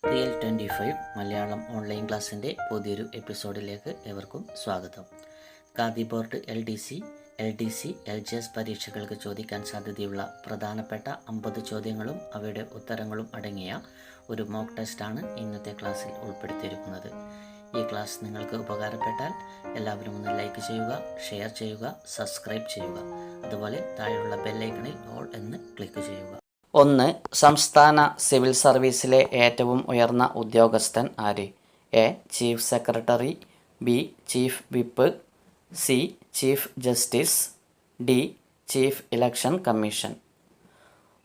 Real 25 Malayalam online ക്ലാസ്സിൻ്റെ പുതിയൊരു എപ്പിസോഡിലേക്ക് ഏവർക്കും സ്വാഗതം. ഖാദി ബോർഡ് LDC, LGS പരീക്ഷകൾക്ക് ചോദിക്കാൻ സാധ്യതയുള്ള പ്രധാനപ്പെട്ട 50 ചോദ്യങ്ങളും അവയുടെ ഉത്തരങ്ങളും അടങ്ങിയ ഒരു മോക്ക് ടെസ്റ്റാണ് ഇന്നത്തെ ക്ലാസ്സിൽ ഉൾപ്പെടുത്തിയിരിക്കുന്നത്. ഈ ക്ലാസ് നിങ്ങൾക്ക് ഉപകാരപ്പെട്ടാൽ എല്ലാവരും ഒന്ന് ലൈക്ക് ചെയ്യുക, ഷെയർ ചെയ്യുക, സബ്സ്ക്രൈബ് ചെയ്യുക. അതുപോലെ താഴെയുള്ള ബെല്ലൈക്കണിൽ ഓൾ എന്ന് ക്ലിക്ക് ചെയ്യുക. 1. സംസ്ഥാന സിവിൽ സർവീസിലെ ഏറ്റവും ഉയർന്ന ഉദ്യോഗസ്ഥൻ ആര്? A. Chief secretary, B. Chief whip, C. Chief justice, D. Chief election commission.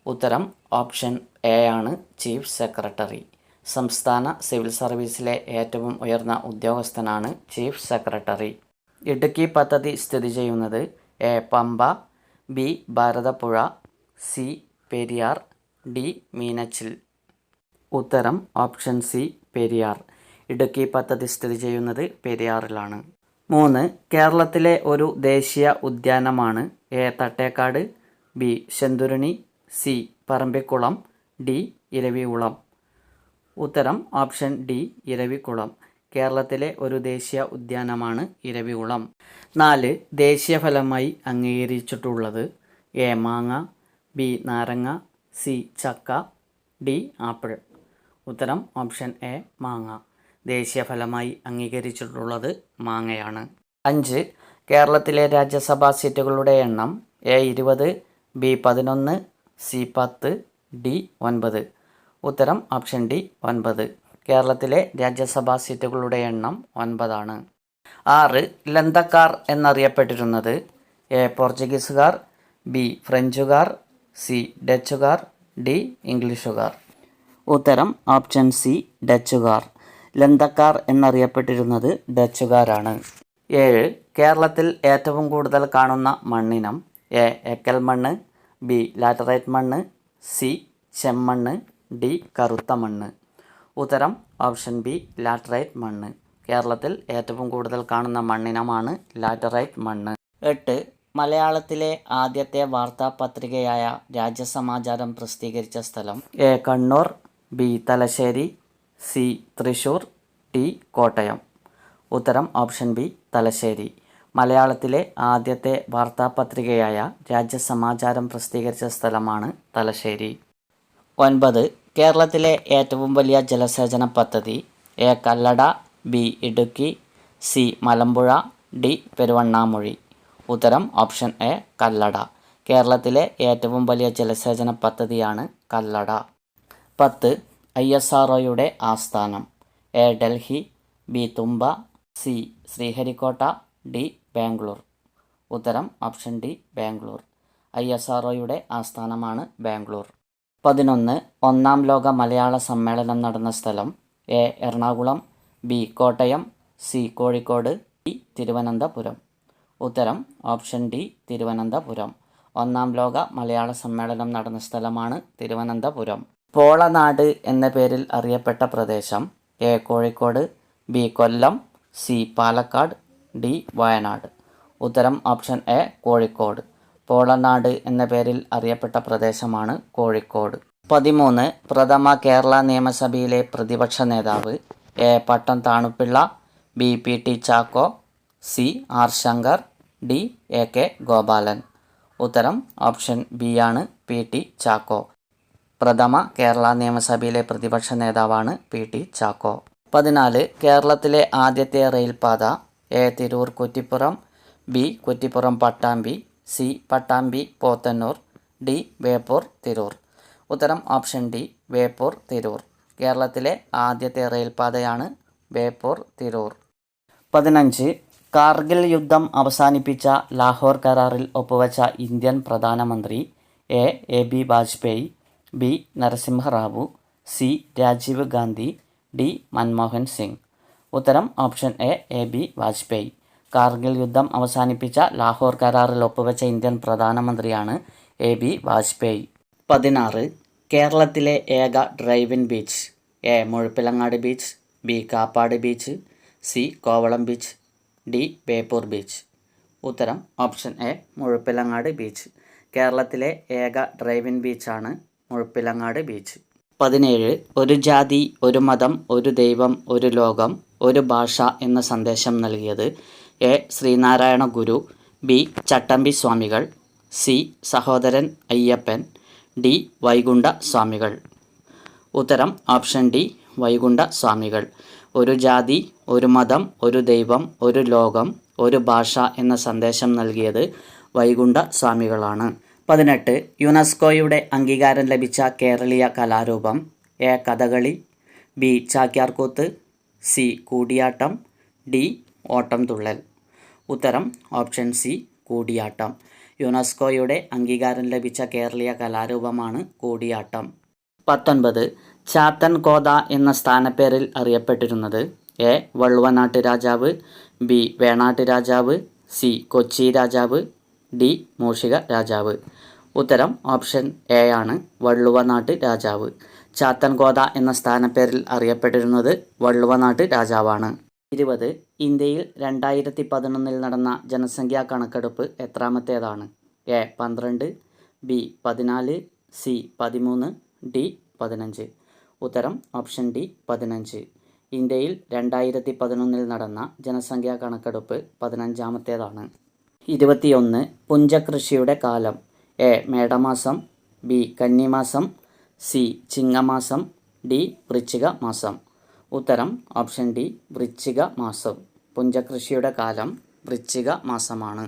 ഉത്തരം ഓപ്ഷൻ എ ആണ്, ചീഫ് സെക്രട്ടറി. സംസ്ഥാന സിവിൽ സർവീസിലെ ഏറ്റവും ഉയർന്ന ഉദ്യോഗസ്ഥനാണ് ചീഫ് സെക്രട്ടറി. ഇടുക്കി പദ്ധതി സ്ഥിതി ചെയ്യുന്നത് A. Pamba, B. Bharathappuzha, C. Periyar, D. Meenachil. ഉത്തരം ഓപ്ഷൻ സി, പെരിയാർ. ഇടുക്കി പദ്ധതി സ്ഥിതി ചെയ്യുന്നത് പെരിയാറിലാണ്. 3. കേരളത്തിലെ ഒരു ദേശീയ ഉദ്യാനമാണ് A. Thattekkad, B. Shendurney, C. Parambikulam, D. Eravikulam. ഉത്തരം ഓപ്ഷൻ ഡി, ഇരവികുളം. കേരളത്തിലെ ഒരു ദേശീയ ഉദ്യാനമാണ് ഇരവികുളം. 4. ദേശീയ ഫലമായി അംഗീകരിച്ചിട്ടുള്ളത് എ. മാങ്ങ, ബി. നാരങ്ങ, സി. ചക്ക, ഡി. ആപ്പിൾ. ഉത്തരം ഓപ്ഷൻ എ, മാങ്ങ. ദേശീയ ഫലമായി അംഗീകരിച്ചിട്ടുള്ളത് മാങ്ങയാണ്. 5. കേരളത്തിലെ രാജ്യസഭാ സീറ്റുകളുടെ എണ്ണം എ. 20, ബി. 11, സി. 10, ഡി. 9. ഉത്തരം ഓപ്ഷൻ ഡി, 9. കേരളത്തിലെ രാജ്യസഭാ സീറ്റുകളുടെ എണ്ണം 9 ആണ്. 6. ലന്തക്കാർ എന്നറിയപ്പെട്ടിരുന്നത് എ. പോർച്ചുഗീസുകാർ, ബി. ഫ്രഞ്ചുകാർ, സി. ഡച്ചുകാർ, ഡി. ഇംഗ്ലീഷുകാർ. ഉത്തരം ഓപ്ഷൻ സി, ഡച്ചുകാർ. ലന്തക്കാർ എന്നറിയപ്പെട്ടിരുന്നത് ഡച്ചുകാരാണ്. 7. കേരളത്തിൽ ഏറ്റവും കൂടുതൽ കാണുന്ന മണ്ണിനം എ. എക്കൽ മണ്ണ്, ബി. ലാറ്ററൈറ്റ് മണ്ണ്, സി. ചെമ്മണ്ണ്, ഡി. കറുത്ത മണ്ണ്. ഉത്തരം ഓപ്ഷൻ ബി, ലാറ്ററൈറ്റ് മണ്ണ്. കേരളത്തിൽ ഏറ്റവും കൂടുതൽ കാണുന്ന മണ്ണിനമാണ് ലാറ്ററൈറ്റ് മണ്ണ്. 8. മലയാളത്തിലെ ആദ്യത്തെ വാർത്താപത്രികയായ രാജ്യസമാചാരം പ്രസിദ്ധീകരിച്ച സ്ഥലം A. Kannur, B. Thalassery, C. Thrissur, D. Kottayam. ഉത്തരം ഓപ്ഷൻ ബി, തലശ്ശേരി. മലയാളത്തിലെ ആദ്യത്തെ വാർത്താപത്രികയായ രാജ്യസമാചാരം പ്രസിദ്ധീകരിച്ച സ്ഥലമാണ് തലശ്ശേരി. 9. കേരളത്തിലെ ഏറ്റവും വലിയ ജലസേചന പദ്ധതി A. Kallada, B. Idukki, C. Malampuzha, D. Peruvannamuzhi. ഉത്തരം ഓപ്ഷൻ എ, കല്ലട. കേരളത്തിലെ ഏറ്റവും വലിയ ജലസേചന പദ്ധതിയാണ് കല്ലട. 10. ISROയുടെ ആസ്ഥാനം A. Delhi, B. Thumba, C. Sriharikota, D. Bangalore. ഉത്തരം ഓപ്ഷൻ ഡി, ബാംഗ്ലൂർ. ISROയുടെ ആസ്ഥാനമാണ് ബാംഗ്ലൂർ. 11. ഒന്നാം ലോക മലയാള സമ്മേളനം നടന്ന സ്ഥലം A. Ernakulam, B. Kottayam, C. Kozhikode, D. Thiruvananthapuram. ഉത്തരം ഓപ്ഷൻ ഡി, തിരുവനന്തപുരം. ഒന്നാം ലോക മലയാള സമ്മേളനം നടന്ന സ്ഥലമാണ് തിരുവനന്തപുരം. പോളനാട് എന്ന പേരിൽ അറിയപ്പെട്ട പ്രദേശം A. Kozhikode, B. Kollam, C. Palakkad, D. Wayanad. ഉത്തരം ഓപ്ഷൻ എ, കോഴിക്കോട്. പോളനാട് എന്ന പേരിൽ അറിയപ്പെട്ട പ്രദേശമാണ് കോഴിക്കോട്. 13. പ്രഥമ കേരള നിയമസഭയിലെ പ്രതിപക്ഷ നേതാവ് A. Pattom Thanu Pillai, B. P.T. Chacko, C. R. Shankar, D. A.K. Gopalan. ഉത്തരം ഓപ്ഷൻ ബി ആണ്, P.T. ചാക്കോ. പ്രഥമ കേരള നിയമസഭയിലെ പ്രതിപക്ഷ നേതാവാണ് P.T. ചാക്കോ. 14. കേരളത്തിലെ ആദ്യത്തെ റെയിൽപാത A. Tirur Kuttippuram, B. Kuttippuram Pattambi, C. Pattambi Podanur, D. Beypore Tirur. ഉത്തരം ഓപ്ഷൻ ഡി, ബേപ്പൂർ തിരൂർ. കേരളത്തിലെ ആദ്യത്തെ റെയിൽപാതയാണ് ബേപ്പൂർ തിരൂർ. 15. കാർഗിൽ യുദ്ധം അവസാനിപ്പിച്ച ലാഹോർ കരാറിൽ ഒപ്പുവെച്ച ഇന്ത്യൻ പ്രധാനമന്ത്രി A. B. Vajpayee, B. Narasimha Rao, C. Rajiv Gandhi, D. Manmohan Singh. ഉത്തരം option A. B. Vajpayee. Kargil യുദ്ധം അവസാനിപ്പിച്ച ലാഹോർ കരാറിൽ ഒപ്പുവെച്ച ഇന്ത്യൻ പ്രധാനമന്ത്രിയാണ് എ. ബി. വാജ്പേയി. 16. കേരളത്തിലെ ഏക drive-in beach A. Muzhappilangad beach, B. Kappad beach, C. Kovalam beach, D. Beypore beach. ഉത്തരം ഓപ്ഷൻ എ, മുഴപ്പിലങ്ങാട് ബീച്ച്. കേരളത്തിലെ ഏക ഡ്രൈവിൻ ബീച്ചാണ് മുഴപ്പിലങ്ങാട് ബീച്ച്. 17 ഒരു ജാതി, ഒരു മതം, ഒരു ദൈവം, ഒരു ലോകം, ഒരു ഭാഷ എന്ന സന്ദേശം നൽകിയത് A. Sreenarayana Guru, B. Chattampi Swamikal, C. Sahodaran Ayyappan, D. Vaikuntha സ്വാമികൾ. ഉത്തരം ഓപ്ഷൻ ഡി, വൈകുണ്ഠ സ്വാമികൾ. ഒരു ജാതി, ഒരു മതം, ഒരു ദൈവം, ഒരു ലോകം, ഒരു ഭാഷ എന്ന സന്ദേശം നൽകിയത് വൈകുണ്ഠ സ്വാമികളാണ്. 18 യുനെസ്കോയുടെ അംഗീകാരം ലഭിച്ച കേരളീയ കലാരൂപം A. Kathakali, B. Chakyar Koothu, C. Koodiyattam, D. Ottamthullal. ഉത്തരം ഓപ്ഷൻ സി, കൂടിയാട്ടം. യുനെസ്കോയുടെ അംഗീകാരം ലഭിച്ച കേരളീയ കലാരൂപമാണ് കൂടിയാട്ടം. 19 ചാത്തൻ കോത എന്ന സ്ഥാനപ്പേരിൽ അറിയപ്പെട്ടിരുന്നത് എ. വള്ളുവനാട്ട് രാജാവ്, ബി. വേണാട്ട് രാജാവ്, സി. കൊച്ചി രാജാവ്, ഡി. മൂഷിക രാജാവ്. ഉത്തരം ഓപ്ഷൻ എ ആണ്, വള്ളുവനാട്ട് രാജാവ്. ചാത്തൻ കോത എന്ന സ്ഥാനപ്പേരിൽ അറിയപ്പെട്ടിരുന്നത് വള്ളുവനാട്ട് രാജാവാണ്. 20 ഇന്ത്യയിൽ 2011 നടന്ന ജനസംഖ്യാ കണക്കെടുപ്പ് എത്രാമത്തേതാണ്? എ. 12, ബി. 14, സി. 13, ഡി. 15. ഉത്തരം ഓപ്ഷൻ ഡി, 15. ഇന്ത്യയിൽ 2011 നടന്ന ജനസംഖ്യാ കണക്കെടുപ്പ് 15ാമത്തേതാണ്. 21 പുഞ്ചകൃഷിയുടെ കാലം എ. മേടമാസം, ബി. കന്നിമാസം, സി. ചിങ്ങമാസം, ഡി. വൃശ്ചിക മാസം. ഉത്തരം ഓപ്ഷൻ ഡി, വൃശ്ചിക മാസം. പുഞ്ചകൃഷിയുടെ കാലം വൃശ്ചിക മാസമാണ്.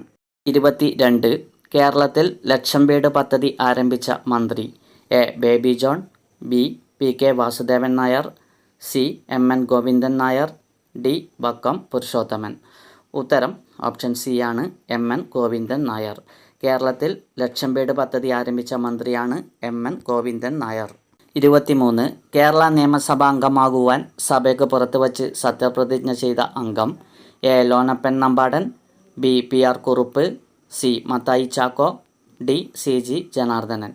22 കേരളത്തിൽ ലക്ഷം വീട് പദ്ധതി ആരംഭിച്ച മന്ത്രി A. Baby John, B. P. K. Vasudevan Nair, C. M. N. Govindan Nair, D. Vakkom Purushothaman. ഉത്തരം ഓപ്ഷൻ സി ആണ്, എം. എൻ. ഗോവിന്ദൻ നായർ. കേരളത്തിൽ ലക്ഷം വീട് പദ്ധതി ആരംഭിച്ച മന്ത്രിയാണ് എം. എൻ. ഗോവിന്ദൻ നായർ. 23 കേരള നിയമസഭാംഗമാകുവാൻ സഭയ്ക്ക് പുറത്തുവച്ച് സത്യപ്രതിജ്ഞ ചെയ്ത അംഗം A. Lonappan Nambadan, B. P. R. Kurup, C. Mathai Chacko, D. C. G. Janardhanan.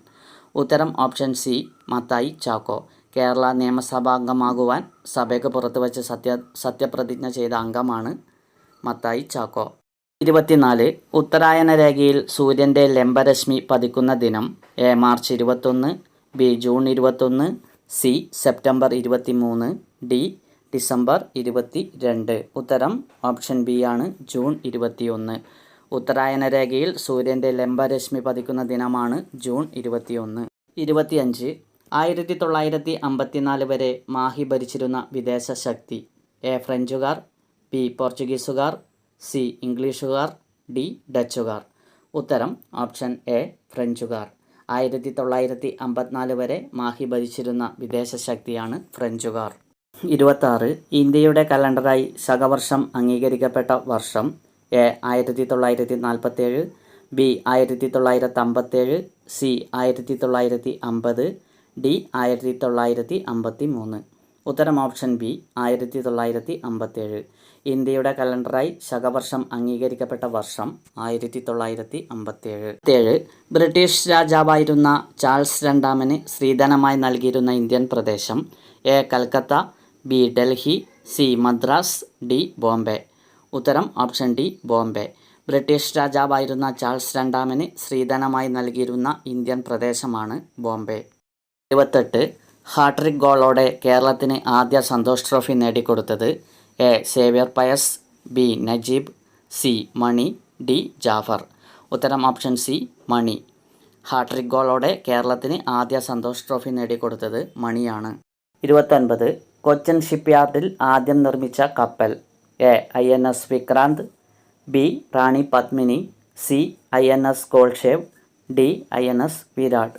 ഉത്തരം ഓപ്ഷൻ സി, മത്തായി ചാക്കോ. കേരള നിയമസഭാംഗമാകുവാൻ സഭയ്ക്ക് പുറത്തുവച്ച് സത്യപ്രതിജ്ഞ ചെയ്ത അംഗമാണ് മത്തായി ചാക്കോ. 24 ഉത്തരായന രേഖയിൽ സൂര്യൻ്റെ ലംബരശ്മി പതിക്കുന്ന ദിനം A. March 21, B. June 21, C. September 23, D. December 22. ഉത്തരം ഓപ്ഷൻ ബി ആണ്, ജൂൺ 21. ഉത്തരായന രേഖയിൽ സൂര്യൻ്റെ ലംബരശ്മി പതിക്കുന്ന ദിനമാണ് ജൂൺ 21. 25 1954 വരെ മാഹി ഭരിച്ചിരുന്ന വിദേശ ശക്തി എ. ഫ്രഞ്ചുകാർ, ബി. പോർച്ചുഗീസുകാർ, സി. ഇംഗ്ലീഷുകാർ, ഡി. ഡച്ചുകാർ. ഉത്തരം ഓപ്ഷൻ എ, ഫ്രഞ്ചുകാർ. 1954 വരെ മാഹി ഭരിച്ചിരുന്ന വിദേശ ശക്തിയാണ് ഫ്രഞ്ചുകാർ. 26 ഇന്ത്യയുടെ കലണ്ടറായി ശകവർഷം അംഗീകരിക്കപ്പെട്ട വർഷം എ. 1947, ബി. 1957, സി. 1950, ഡി. 1953. ഉത്തരം ഓപ്ഷൻ ബി, 1957. ഇന്ത്യയുടെ കലണ്ടറായി ശകവർഷം അംഗീകരിക്കപ്പെട്ട വർഷം 1957. ബ്രിട്ടീഷ് രാജാവായിരുന്ന ചാൾസ് രണ്ടാമന് സ്ത്രീധനമായി നൽകിയിരുന്ന ഇന്ത്യൻ പ്രദേശം A. Calcutta, B. Delhi, C. Madras, D. Bombay. ഉത്തരം ഓപ്ഷൻ ഡി, ബോംബെ. ബ്രിട്ടീഷ് രാജാവായിരുന്ന ചാൾസ് രണ്ടാമന് സ്ത്രീധനമായി നൽകിയിരുന്ന ഇന്ത്യൻ പ്രദേശമാണ് ബോംബെ. 28 ഹാട്രിക് ഗോളോടെ കേരളത്തിന് ആദ്യ സന്തോഷ് ട്രോഫി നേടിക്കൊടുത്തത് A. Xavier Pius, B. Najeeb, C. Mani, D. Jaffar. ഉത്തരം ഓപ്ഷൻ സി, മണി. ഹാട്രിക് ഗോളോടെ കേരളത്തിന് ആദ്യ സന്തോഷ് ട്രോഫി നേടിക്കൊടുത്തത് മണിയാണ്. 29 കൊച്ചിൻ ഷിപ്പ്യാർഡിൽ ആദ്യം നിർമ്മിച്ച കപ്പൽ A. INS Vikrant, B. Rani Padmini, C. INS ഗോൾഡ്ഷേവ്, ഡി. INS വിരാട്.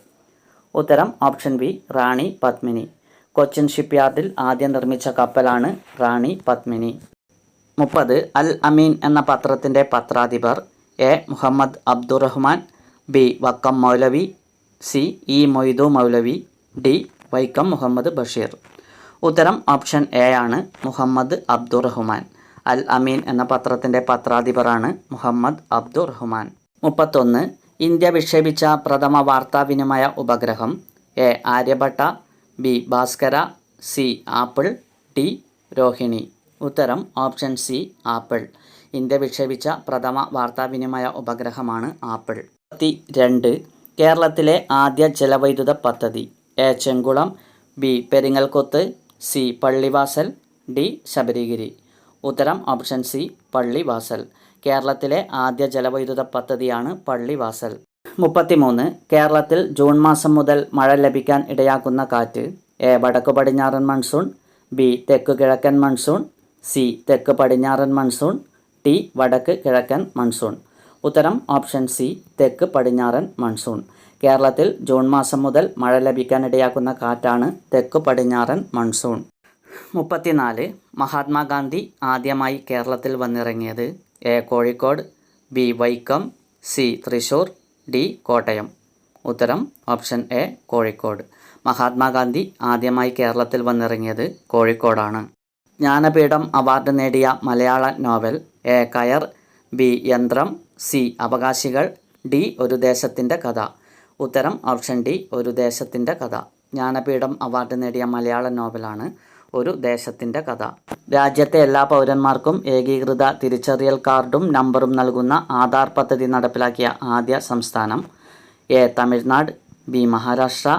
ഉത്തരം ഓപ്ഷൻ ബി, റാണി പത്മിനി. കൊച്ചിൻ ഷിപ്പ്യാർഡിൽ ആദ്യം നിർമ്മിച്ച കപ്പലാണ് റാണി പത്മിനി. 30 അൽ അമീൻ എന്ന പത്രത്തിൻ്റെ പത്രാധിപർ A. Muhammad Abdurahman, B. Vakkom Moulavi, C. E. Moidu Moulavi, D. Vaikom Muhammad Basheer. ഉത്തരം ഓപ്ഷൻ എ ആണ്, മുഹമ്മദ് അബ്ദുറഹ്മാൻ. അൽ അമീൻ എന്ന പത്രത്തിൻ്റെ പത്രാധിപറാണ് മുഹമ്മദ് അബ്ദുറഹ്മാൻ. 31 ഇന്ത്യ വിക്ഷേപിച്ച പ്രഥമ വാർത്താവിനിമയ ഉപഗ്രഹം A. Aryabhata, B. Bhaskara, C. Apple, D. Rohini. ഉത്തരം ഓപ്ഷൻ സി, ആപ്പിൾ. ഇന്ത്യ വിക്ഷേപിച്ച പ്രഥമ വാർത്താവിനിമയ ഉപഗ്രഹമാണ് ആപ്പിൾ. 32 കേരളത്തിലെ ആദ്യ ജലവൈദ്യുത പദ്ധതി A. Chenkulam, B Peringalkuthu, C Pallivasal, D Sabarigiri. ഉത്തരം ഓപ്ഷൻ സി പള്ളിവാസൽ. കേരളത്തിലെ ആദ്യ ജലവൈദ്യുത പദ്ധതിയാണ് പള്ളിവാസൽ. 33. കേരളത്തിൽ ജൂൺ മാസം മുതൽ മഴ ലഭിക്കാൻ ഇടയാക്കുന്ന കാറ്റ്. എ വടക്കു പടിഞ്ഞാറൻ മൺസൂൺ, ബി തെക്കു കിഴക്കൻ മൺസൂൺ, സി തെക്ക് പടിഞ്ഞാറൻ മൺസൂൺ, ടി വടക്ക് കിഴക്കൻ മൺസൂൺ. ഉത്തരം ഓപ്ഷൻ സി തെക്ക് പടിഞ്ഞാറൻ മൺസൂൺ. കേരളത്തിൽ ജൂൺ മാസം മുതൽ മഴ ലഭിക്കാനിടയാക്കുന്ന കാറ്റാണ് തെക്കു പടിഞ്ഞാറൻ മൺസൂൺ. 34. മഹാത്മാഗാന്ധി ആദ്യമായി കേരളത്തിൽ വന്നിറങ്ങിയത്. A Kozhikode, B Vaikom, C Thrissur, D Kottayam. ഉത്തരം ഓപ്ഷൻ എ കോഴിക്കോട്. മഹാത്മാഗാന്ധി ആദ്യമായി കേരളത്തിൽ വന്നിറങ്ങിയത് കോഴിക്കോടാണ്. ജ്ഞാനപീഠം അവാർഡ് നേടിയ മലയാള നോവൽ. എ കയർ, ബി യന്ത്രം, സി അവകാശികൾ, ഡി ഒരു ദേശത്തിൻ്റെ കഥ. ഉത്തരം ഓപ്ഷൻ ഡി ഒരു ദേശത്തിൻ്റെ കഥ. ജ്ഞാനപീഠം അവാർഡ് നേടിയ മലയാള നോവലാണ് ഒരു ദേശത്തിൻ്റെ കഥ. രാജ്യത്തെ എല്ലാ പൗരന്മാർക്കും ഏകീകൃത തിരിച്ചറിയൽ കാർഡും നമ്പറും നൽകുന്ന ആധാർ പദ്ധതി നടപ്പിലാക്കിയ ആദ്യ സംസ്ഥാനം. A Tamil Nadu, B Maharashtra,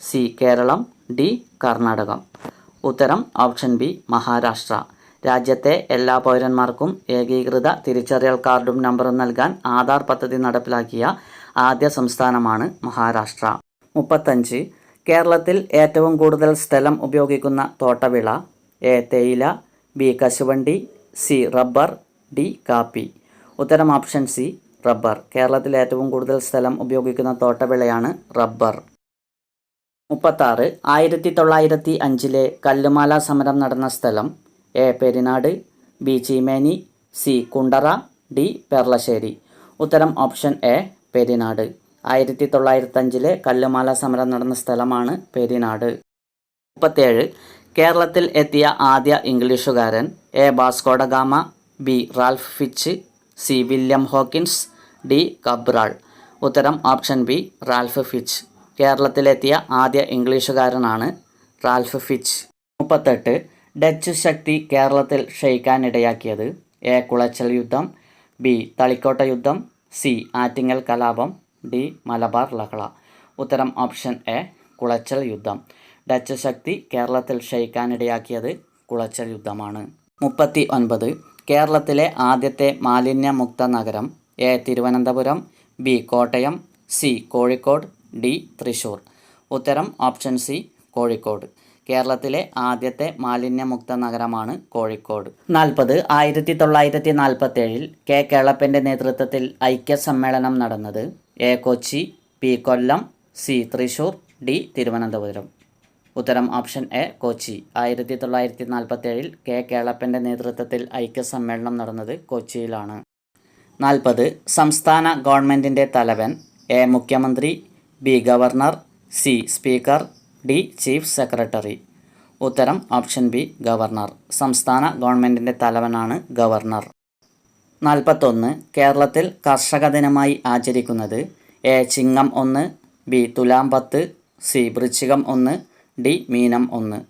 C Kerala, D Karnataka. ഉത്തരം ഓപ്ഷൻ ബി മഹാരാഷ്ട്ര. രാജ്യത്തെ എല്ലാ പൗരന്മാർക്കും ഏകീകൃത തിരിച്ചറിയൽ കാർഡും നമ്പറും നൽകാൻ ആധാർ പദ്ധതി നടപ്പിലാക്കിയ ആദ്യ സംസ്ഥാനമാണ് മഹാരാഷ്ട്ര. 35. കേരളത്തിൽ ഏറ്റവും കൂടുതൽ സ്ഥലം ഉപയോഗിക്കുന്ന തോട്ടവിള. എ തേയില, ബി കശുവണ്ടി, സി റബ്ബർ, ഡി കാപ്പി. ഉത്തരം ഓപ്ഷൻ സി റബ്ബർ. കേരളത്തിൽ ഏറ്റവും കൂടുതൽ സ്ഥലം ഉപയോഗിക്കുന്ന തോട്ടവിളയാണ് റബ്ബർ. 36. 1905 കല്ലുമാല സമരം നടന്ന സ്ഥലം. A Perinad, B Cheemeni, C Kundara, D Peralassery. ഉത്തരം ഓപ്ഷൻ എ പെരിനാട്. 1905 കല്ലുമാല സമരം നടന്ന സ്ഥലമാണ് പെരിനാട്. 37. കേരളത്തിൽ എത്തിയ ആദ്യ ഇംഗ്ലീഷുകാരൻ. A Vasco da Gama, B Ralph Fitch, C William Hawkins, D Cabral. ഉത്തരം ഓപ്ഷൻ ബി റാൽഫ് ഫിച്ച്. കേരളത്തിലെത്തിയ ആദ്യ ഇംഗ്ലീഷുകാരനാണ് റാൽഫ് ഫിച്ച്. 38. ഡച്ച് ശക്തി കേരളത്തിൽ ക്ഷയിക്കാനിടയാക്കിയത്. എ കുളച്ചൽ യുദ്ധം, ബി തളിക്കോട്ട യുദ്ധം, സി ആറ്റിങ്ങൽ കലാപം, ഡി മലബാർ ലഹള. ഉത്തരം ഓപ്ഷൻ എ കുളച്ചൽ യുദ്ധം. ഡച്ച് ശക്തി കേരളത്തിൽ ക്ഷയിക്കാനിടയാക്കിയത് കുളച്ചൽ യുദ്ധമാണ്. 39. കേരളത്തിലെ ആദ്യത്തെ മാലിന്യമുക്ത നഗരം. A Thiruvananthapuram, B Kottayam, C Kozhikode, D Thrissur. ഉത്തരം ഓപ്ഷൻ സി കോഴിക്കോട്. കേരളത്തിലെ ആദ്യത്തെ മാലിന്യമുക്ത നഗരമാണ് കോഴിക്കോട്. 40. 1947 കെ കേളപ്പൻ്റെ നേതൃത്വത്തിൽ ഐക്യസമ്മേളനം നടന്നത്. A Kochi, B Kollam, C Thrissur, D Thiruvananthapuram. ഉത്തരം ഓപ്ഷൻ എ കൊച്ചി. 1947 കെ കേളപ്പൻ്റെ നേതൃത്വത്തിൽ ഐക്യസമ്മേളനം നടന്നത് കൊച്ചിയിലാണ്. 40. സംസ്ഥാന ഗവൺമെൻറ്റിൻ്റെ തലവൻ. എ മുഖ്യമന്ത്രി, B governor, C speaker, D chief secretary. ഉത്തരം ഓപ്ഷൻ ബി ഗവർണർ. സംസ്ഥാന ഗവൺമെൻറ്റിൻ്റെ തലവനാണ് ഗവർണർ. 41. കേരളത്തിൽ കർഷക ദിനമായി ആചരിക്കുന്നത്. A Chingam 1, B Thulam 10, C Vrischikam 1, D മീനം 1.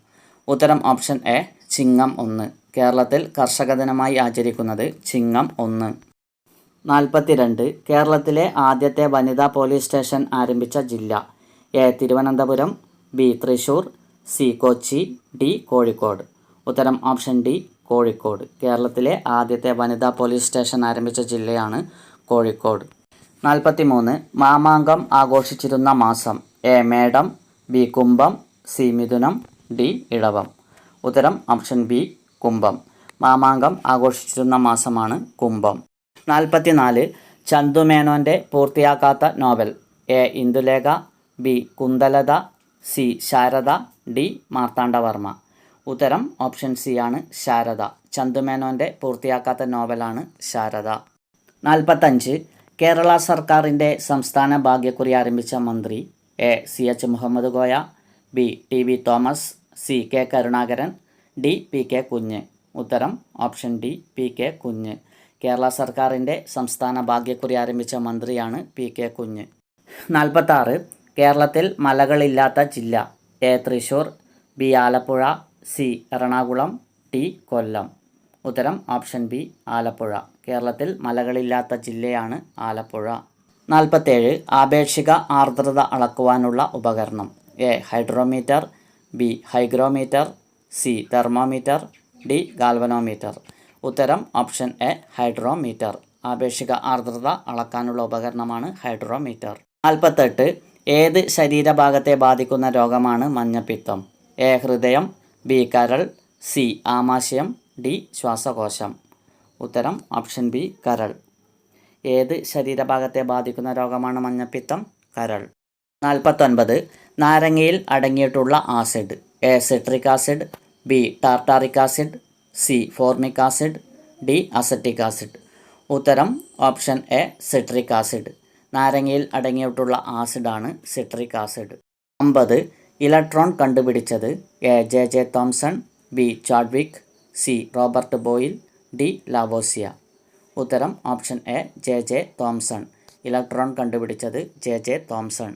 ഉത്തരം ഓപ്ഷൻ എ ചിങ്ങം 1. കേരളത്തിൽ കർഷക ദിനമായി ആചരിക്കുന്നത് ചിങ്ങം 1. 42. കേരളത്തിലെ ആദ്യത്തെ വനിതാ പോലീസ് സ്റ്റേഷൻ ആരംഭിച്ച ജില്ല. A Thiruvananthapuram, B Thrissur, C Kochi, D Kozhikode. ഉത്തരം ഓപ്ഷൻ ഡി കോഴിക്കോട്. കേരളത്തിലെ ആദ്യത്തെ വനിതാ പോലീസ് സ്റ്റേഷൻ ആരംഭിച്ച ജില്ലയാണ് കോഴിക്കോട്. 43. മാമാങ്കം ആഘോഷിച്ചിരുന്ന മാസം. എ മേടം, ബി കുംഭം, സി മിഥുനം, ഡി ഇടവം. ഉത്തരം ഓപ്ഷൻ ബി കുംഭം. മാമാങ്കം ആഘോഷിച്ചിരുന്ന മാസമാണ് കുംഭം. 44. ചന്തുമേനോൻ്റെ പൂർത്തിയാക്കാത്ത novel. A Indulekha, B Kundalatha, C Sarada, D Marthanda Varma. ഉത്തരം ഓപ്ഷൻ സി ആണ് ശാരദ. ചന്തുമേനോൻ്റെ പൂർത്തിയാക്കാത്ത നോവലാണ് ശാരദ. 45. കേരള സർക്കാരിൻ്റെ സംസ്ഥാന ഭാഗ്യക്കുറി ആരംഭിച്ച മന്ത്രി. A C H Mohammed Koya, B T V Thomas, C K Karunakaran, D P K Kunju. ഉത്തരം ഓപ്ഷൻ ഡി പി കെ കുഞ്ഞ്. കേരള സർക്കാരിൻ്റെ സംസ്ഥാന ഭാഗ്യക്കുറി ആരംഭിച്ച മന്ത്രിയാണ് പി കെ കുഞ്ഞ്. 46. കേരളത്തിൽ മലകളില്ലാത്ത ജില്ല. A Thrissur, B Alappuzha, C Ernakulam, D Kollam. ഉത്തരം ഓപ്ഷൻ ബി ആലപ്പുഴ. കേരളത്തിൽ മലകളില്ലാത്ത ജില്ലയാണ് ആലപ്പുഴ. 47. ആപേക്ഷിക ആർദ്രത അളക്കുവാനുള്ള ഉപകരണം. A hydrometer, B hygrometer, C thermometer, D galvanometer. ഉത്തരം ഓപ്ഷൻ എ ഹൈഡ്രോമീറ്റർ. ആപേക്ഷിക ആർദ്രത അളക്കാനുള്ള ഉപകരണമാണ് ഹൈഡ്രോമീറ്റർ. 48. ഏത് ശരീരഭാഗത്തെ ബാധിക്കുന്ന രോഗമാണ് മഞ്ഞപ്പിത്തം? എ ഹൃദയം, ബി കരൾ, സി ആമാശയം, ഡി ശ്വാസകോശം. ഉത്തരം ഓപ്ഷൻ ബി കരൾ. ഏത് ശരീരഭാഗത്തെ ബാധിക്കുന്ന രോഗമാണ് മഞ്ഞപ്പിത്തം? കരൾ. 49. നാരങ്ങയിൽ അടങ്ങിയിട്ടുള്ള acid. A citric acid, B tartaric acid, C formic acid, D acetic acid. ഉത്തരം ഓപ്ഷൻ എ സിട്രിക് ആസിഡ്. നാരങ്ങയിൽ അടങ്ങിയിട്ടുള്ള ആസിഡാണ് സിട്രിക് ആസിഡ്. 50. ഇലക്ട്രോൺ കണ്ടുപിടിച്ചത്. A J Thomson, B Chadwick, C Robert Boyle, D Lavoisier. ഉത്തരം option A J Thomson. Electron കണ്ടുപിടിച്ചത് J Thomson.